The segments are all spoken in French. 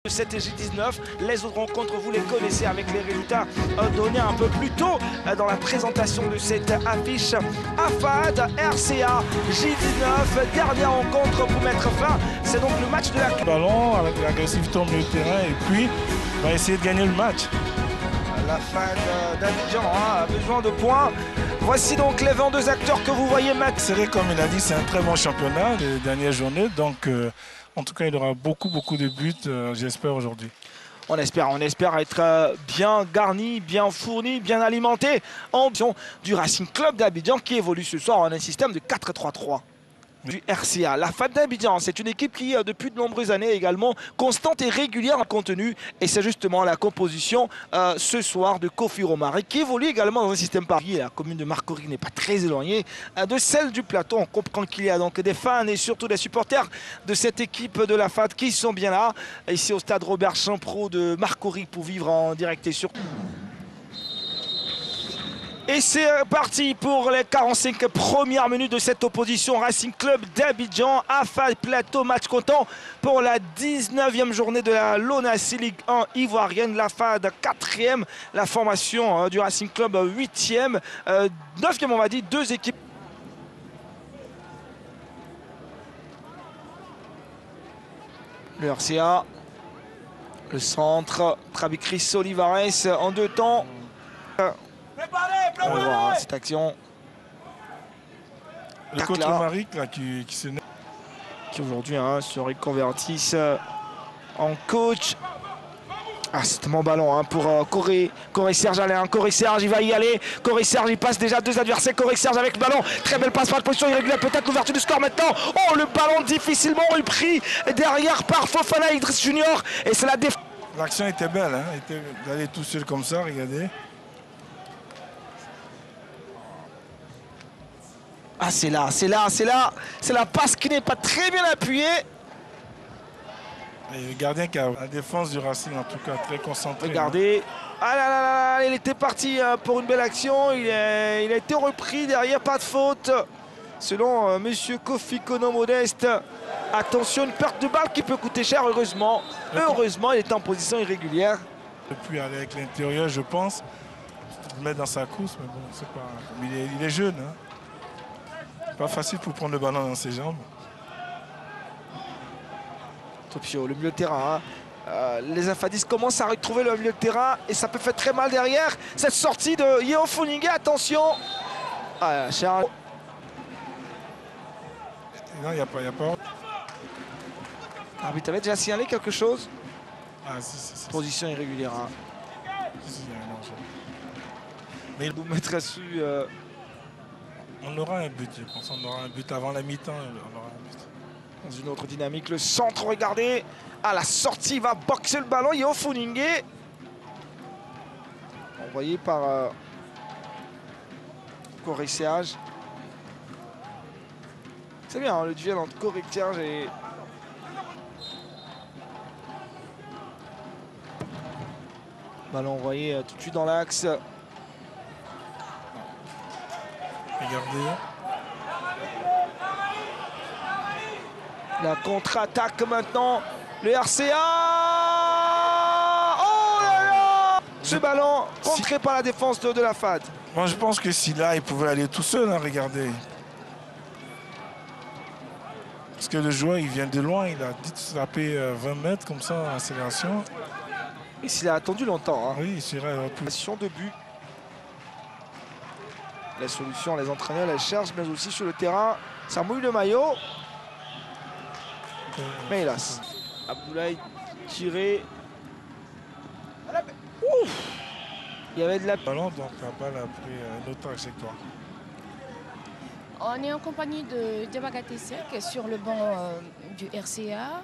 Cette J19, les autres rencontres vous les connaissez avec les résultats donnés un peu plus tôt dans la présentation de cette affiche. AFAD, RCA, J19, dernière rencontre pour mettre fin. C'est donc le match de la... Ballon avec l'agressivité au milieu de terrain et puis on va essayer de gagner le match. L'AFAD d'Abidjan a besoin de points. Voici donc les 22 acteurs que vous voyez mettre. C'est vrai, comme il a dit, c'est un très bon championnat les dernières journées. Donc en tout cas, il aura beaucoup de buts, j'espère, aujourd'hui. On espère être bien garni, bien fourni, bien alimenté en option du Racing Club d'Abidjan qui évolue ce soir en un système de 4-3-3. Du RCA. L'AFAD d'Abidjan, c'est une équipe qui, depuis de nombreuses années également, constante et régulière en contenu. Et c'est justement la composition ce soir de Kofi Romare, qui évolue également dans un système Paris. La commune de Marcory n'est pas très éloignée de celle du plateau. On comprend qu'il y a donc des fans et surtout des supporters de cette équipe de l'AFAD qui sont bien là, ici au stade Robert Champreau de Marcory pour vivre en direct et sur... Et c'est parti pour les 45 premières minutes de cette opposition. Racing Club d'Abidjan, AFAD Plateau, match comptant pour la 19e journée de la LONASE Ligue 1 ivoirienne. L'AFAD 4e, la formation du Racing Club 8e, 9e on va dire, deux équipes. Le RCA, le centre, Trabicris Olivares en deux temps. On va voir cette action. Le coach Romaric là, qui aujourd'hui se reconvertisse en coach. Ah, c'est un bon ballon pour Corée Serge Alain. Corée Serge, il va y aller. Corée Serge, il passe déjà deux adversaires. Corée Serge avec le ballon. Très belle passe par la position irrégulière. Peut-être l'ouverture du score maintenant. Oh, le ballon difficilement repris derrière par Fofana Idriss Junior. Et c'est la défense. L'action était belle, hein. D'aller tout seul comme ça, regardez. Ah, c'est là. C'est la passe qui n'est pas très bien appuyée. Et le gardien qui a la défense du Racing, en tout cas, très concentré. Regardez. Ah là là là, il était parti pour une belle action. Il a été repris derrière, pas de faute. Selon monsieur Kofi Kono Modeste. Attention, une perte de balle qui peut coûter cher, heureusement. Heureusement, il est en position irrégulière. Et puis aller avec l'intérieur, je pense. Le mettre dans sa course, mais bon, c'est pas. Il est jeune, hein. Pas facile pour prendre le ballon dans ses jambes. Topio, le milieu de terrain. Les Afadistes commencent à retrouver le milieu de terrain et ça peut faire très mal derrière. Cette sortie de Yeo Funingue, attention. Ah, Charles. Non, il n'y a pas. L'arbitre avait déjà signalé quelque chose. Ah, si. Position irrégulière. Si, il y a un danger. Mais il nous mettrait dessus. On aura un but, je pense. On aura un but avant la mi-temps. On aura un but. Dans une autre dynamique, le centre, regardez. À la sortie, il va boxer le ballon. Yeo Funingue. Envoyé par Corée Serge. C'est bien, le duel entre Corée Serge et... Ballon envoyé tout de suite dans l'axe. Regardez. La contre-attaque maintenant. Le RCA. Oh là là. Ce ballon contré par la défense de la FAD. Moi, je pense que si là, il pouvait aller tout seul, hein, regardez. Parce que le joueur, il vient de loin. Il a dit de taper 20 mètres comme ça en accélération. Et s'il a attendu longtemps. Oui, il serait plus. De but. Les solutions, les entraîneurs les cherchent, mais aussi sur le terrain. Ça mouille le maillot. Mais hélas. Abdoulaye tiré. Ouf. Il y avait de la... Ballon, donc la balle a pris une autre trajectoire. On est en compagnie de Diabagate Sek sur le banc du RCA.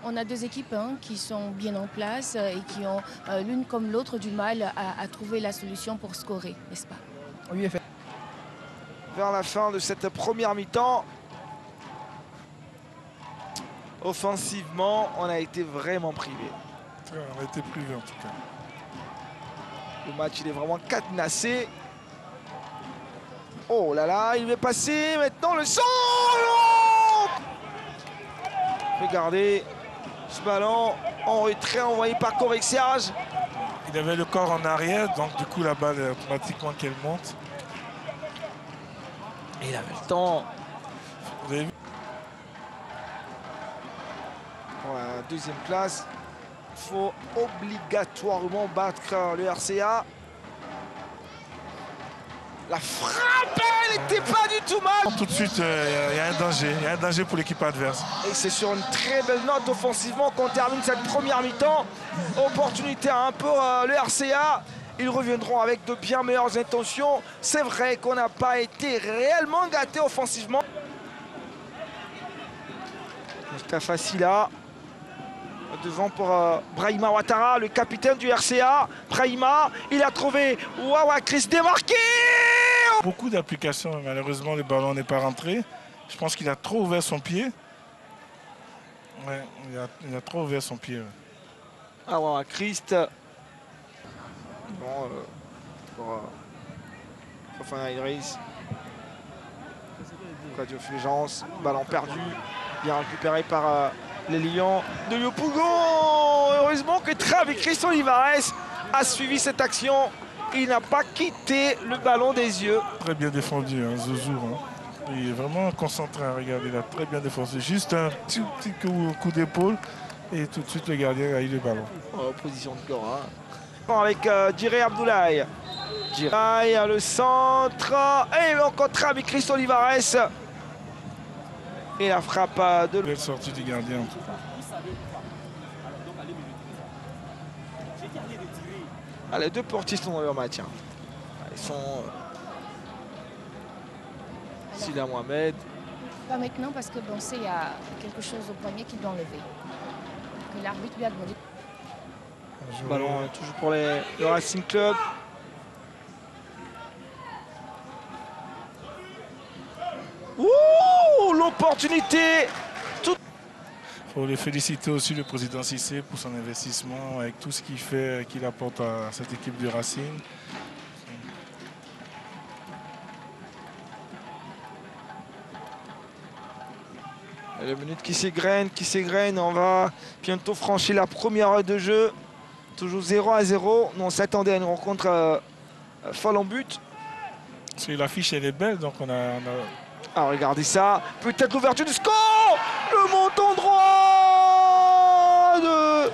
On a deux équipes qui sont bien en place et qui ont l'une comme l'autre du mal à trouver la solution pour scorer, n'est-ce pas? Oui, effectivement. Vers la fin de cette première mi-temps, offensivement, on a été vraiment privé. On a été privé en tout cas. Le match, il est vraiment cadenassé. Oh là là, il va passer maintenant le sang. Regardez ce ballon en retrait envoyé par Corexiage. Il avait le corps en arrière, donc du coup la balle automatiquement qu'elle monte. Et il avait le temps. Vous avez vu? Pour la deuxième place, il faut obligatoirement battre le RCA. La frappe, elle n'était pas du tout mal. Tout de suite, il y a un danger. Il y a un danger pour l'équipe adverse. Et c'est sur une très belle note offensivement qu'on termine cette première mi-temps. Opportunité un peu le RCA. Ils reviendront avec de bien meilleures intentions. C'est vrai qu'on n'a pas été réellement gâtés offensivement. Mustafa Silla devant pour Brahima Ouattara, le capitaine du RCA. Brahima, il a trouvé Wawa Chris démarqué. Beaucoup d'applications, malheureusement le ballon n'est pas rentré. Je pense qu'il a trop ouvert son pied. Ouais, il a trop ouvert son pied. Ouais. Ah, Wawa Christ. Bon, pour Fofana Idriss. Quadio Fulgence, ballon perdu, bien récupéré par les Lions de Yopougon. Heureusement que Travis Chris Olivares a suivi cette action. Il n'a pas quitté le ballon des yeux. Très bien défendu, hein, Zouzou. Hein. Il est vraiment concentré, regardez, il a très bien défendu. Juste un petit coup d'épaule et tout de suite le gardien a eu le ballon. Oh, position de corps. Hein. Avec Djiré Abdoulaye. Djiré, le centre. Et encore Travis Chris Olivares. Et la frappe de... Belle sortie du gardien en tout cas. Ah, les deux portistes sont dans leur match. Hein. Ils sont... Silla Mohamed. Pas maintenant parce que bon, il y a quelque chose au poignet qu'il doit enlever. Que l'arbitre lui a demandé. Ballon toujours pour le Racing Club. Ouh, l'opportunité. Il faut les féliciter aussi le président Cissé pour son investissement avec tout ce qu'il fait, qu'il apporte à cette équipe du Racing. Et les minutes qui s'égrènent, on va bientôt franchir la première heure de jeu. Toujours 0-0. Nous on s'attendait à une rencontre folle en but. Parce que l'affiche elle est belle, donc on a... Ah, regardez ça. Peut-être l'ouverture du score. Le montant droit de...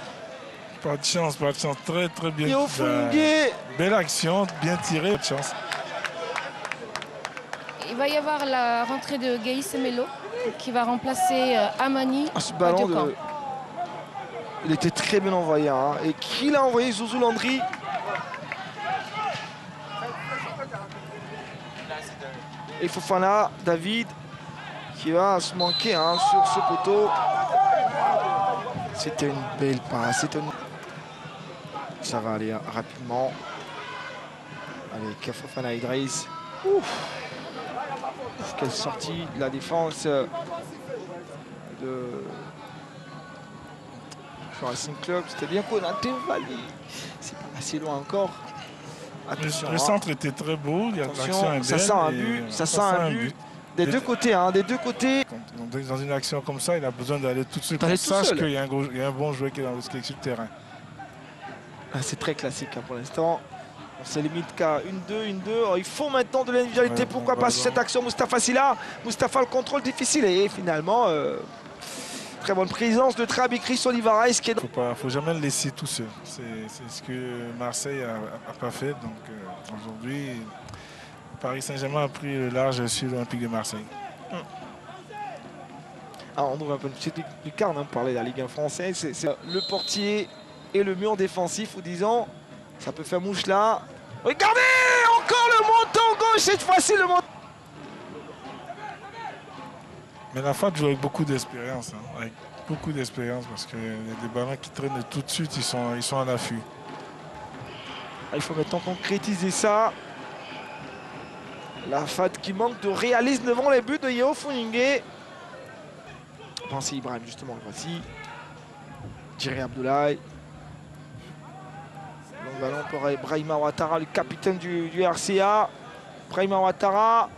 Pas de chance, très très bien. Théo Fungué. Belle action, bien tiré, pas de chance. Il va y avoir la rentrée de Gaïs Melo qui va remplacer Amani. Ah, ce ballon, il était très bien envoyé. Hein. Et qui l'a envoyé? Zouzou Landry. Et Fofana, David, qui va se manquer hein, sur ce poteau. C'était une belle passe. Ça va aller rapidement. Avec Fofana Idriss. Ouf. Quelle sortie de la défense de Racing Club. C'était bien qu'on a dévalé. C'est pas assez loin encore. Attention, le centre était très beau. Attention, ça sent un but. Ça sent un but. Des deux côtés, hein, des deux côtés. Dans une action comme ça, il a besoin d'aller tout de suite. On sache qu'il y a un bon joueur qui est sur le terrain. Ah, c'est très classique hein, pour l'instant. On se limite qu'à 1-2, 1-2. Oh, il faut maintenant de l'individualité. Pourquoi pas sur cette action Mustafa Silla. Mustafa, le contrôle difficile. Et finalement, très bonne présence de Travis Chris Olivares. Qui est... Faut jamais le laisser tout seul. C'est ce que Marseille n'a pas fait. Donc aujourd'hui, Paris Saint-Germain a pris le large sur l'Olympique de Marseille. Ah, on ouvre un peu une petite lucarne hein, pour parler de la Ligue 1 française. C'est le portier et le mur défensif. Ou disons, ça peut faire mouche là. Regardez, encore le montant gauche cette fois-ci. Le montant. Mais la FAT joue avec beaucoup d'expérience. Hein, avec beaucoup d'expérience parce qu'il y a des ballons qui traînent tout de suite. Ils sont à l'affût. Il faut maintenant concrétiser ça. La FAT qui manque de réalisme devant les buts de Yeo Funingé. Pensez Ibrahim justement, le voici. Djiré Abdoulaye. Long ballon pour Brahima Ouattara, le capitaine du RCA. Brahima Ouattara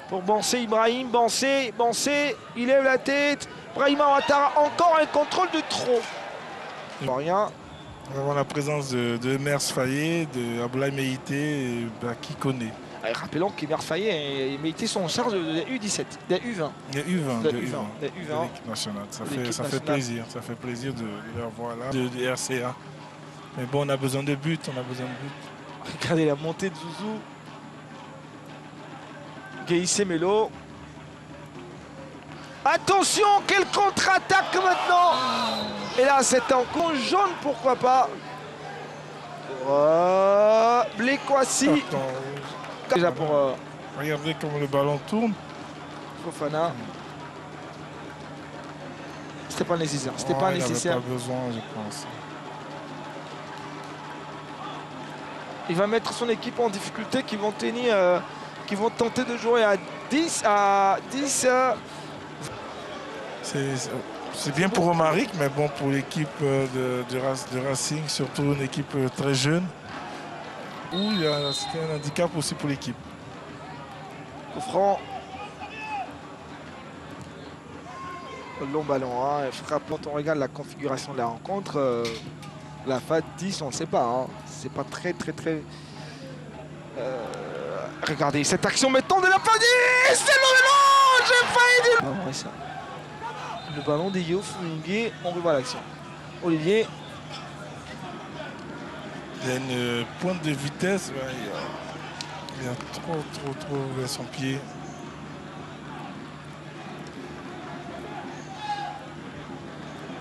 pour Bansé Ibrahim. Bansé, il lève la tête. Brahima Ouattara, encore un contrôle de trop. Rien. Nous avons la présence de Mers Fayet, de Abdoulaye Meïté et Baki Koné. Rappelons qu'Emer Fayet et Meïté sont en charge des U17, des U20. Des U20, de de U20. de l'équipe nationale. Ça fait plaisir. Ça fait plaisir de les revoir là, de RCA. Mais bon, on a besoin de buts, Regardez la montée de Zouzou. Gaïssé Melo. Attention, quelle contre-attaque maintenant! Et là, c'est un con jaune, pourquoi pas? Blekwasi. Déjà pour regardez comment le ballon tourne. Fofana. C'était pas nécessaire. C'était pas nécessaire. Il n'avait pas besoin, je pense. Il va mettre son équipe en difficulté, qui vont tenter de jouer à 10. C'est bien pour Romaric, mais bon pour l'équipe de Racing, surtout une équipe très jeune, où c'était un handicap aussi pour l'équipe. Franc. Long ballon, hein, frappe. Quand on regarde la configuration de la rencontre, la FAD 10, on ne sait pas. Hein. C'est pas très. Regardez cette action mettant de la FAD 10. C'est le ballon. J'ai failli dire. Ah, ouais, ça. Le ballon de Yo Fouingué, on revoit l'action. Olivier. Il y a une pointe de vitesse. Il y a trop vers son pied.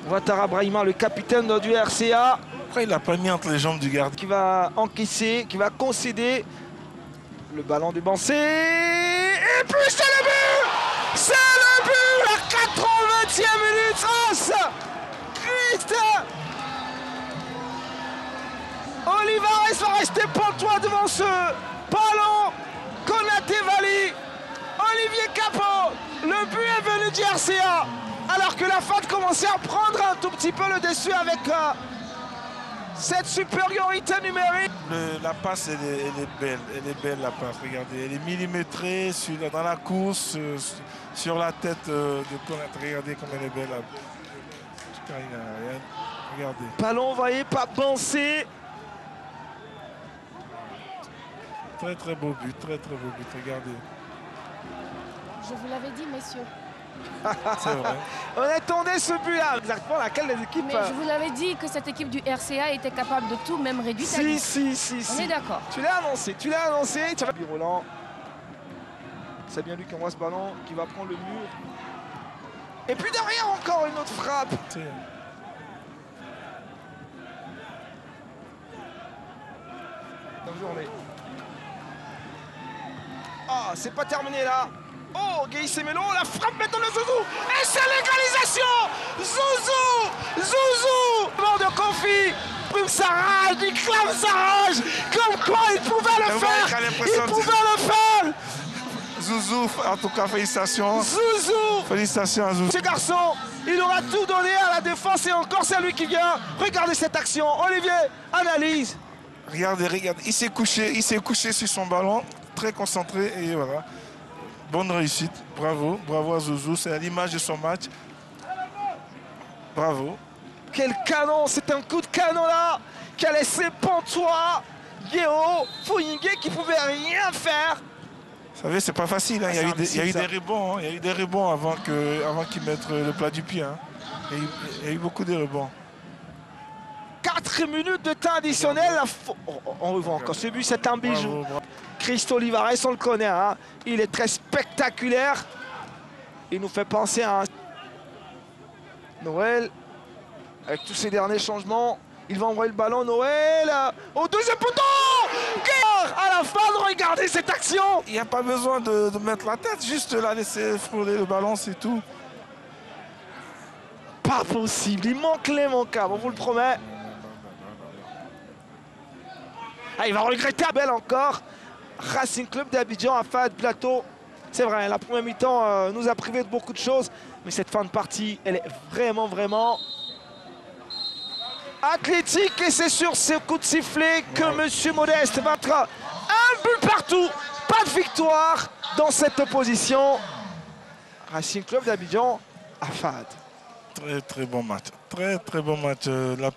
Ouattara Brahima, le capitaine du RCA. Après, il n'a pas mis entre les jambes du gardien. Qui va encaisser, qui va concéder. Le ballon du Bancé. Et puis c'est le but! C'est le but! La 80e minute! Christ! Olivares va rester pantois devant ce ballon. Konaté Vali. Olivier Capot. Le but est venu du RCA. Alors que la FAD commençait à prendre un tout petit peu le dessus avec cette supériorité numérique. La passe, elle est belle. Elle est belle, la passe. Regardez, elle est millimétrée dans la course, sur la tête de Konaté. Regardez comme elle est belle. En tout cas, regardez. Ballon envoyé par Bancé. Très beau but, très beau but. Regardez. Je vous l'avais dit, messieurs. C'est vrai. On attendait ce but-là. Exactement laquelle des équipes. Mais je vous avais dit que cette équipe du RCA était capable de tout, même réduite à 10. Si. On est d'accord. Tu l'as annoncé. Roland. C'est bien lui qui envoie ce ballon, qui va prendre le mur. Et puis derrière encore une autre frappe. Bonne journée. Ah, c'est pas terminé là. Oh, Gaïssé Melo, la frappe maintenant de Zouzou. Et c'est l'égalisation. Zouzou. Mort de Kofi. Plume sa rage, il clame sa rage. Comme quoi il pouvait le faire. Zouzou, en tout cas, félicitations. Félicitations à Zouzou. Ce garçon, il aura tout donné à la défense et encore c'est lui qui vient. Regardez cette action. Olivier, analyse. Regardez. Il s'est couché sur son ballon. Très concentré et voilà. Bonne réussite, bravo à Zouzou, c'est à l'image de son match. Bravo. Quel canon, c'est un coup de canon là qui a laissé pantois Yeo Fouingué qui pouvait rien faire. Vous savez, c'est pas facile, hein. Il y a eu des rebonds, hein. Il y a eu des rebonds avant qu'ils mettent le plat du pied. Hein. Il y a eu beaucoup de rebonds. 4 minutes de temps additionnel. On revoit encore ce but, c'est un bijou. Bravo. Christ Olivares, on le connaît, hein. Il est très spectaculaire. Il nous fait penser à Noël. Avec tous ces derniers changements, il va envoyer le ballon. Noël au deuxième poteau. À la fin, regardez cette action. Il n'y a pas besoin de mettre la tête, juste la laisser frôler le ballon, c'est tout. Pas possible, il manque l'immanquable, on vous le promet. Ah, il va regretter Abel encore. Racing Club d'Abidjan à FAD Plateau. C'est vrai, la première mi-temps nous a privé de beaucoup de choses. Mais cette fin de partie, elle est vraiment athlétique. Et c'est sur ce coup de sifflet que Monsieur Modeste va mettre un but partout. Pas de victoire dans cette opposition. Racing Club d'Abidjan à FAD. très bon match. Très bon match. La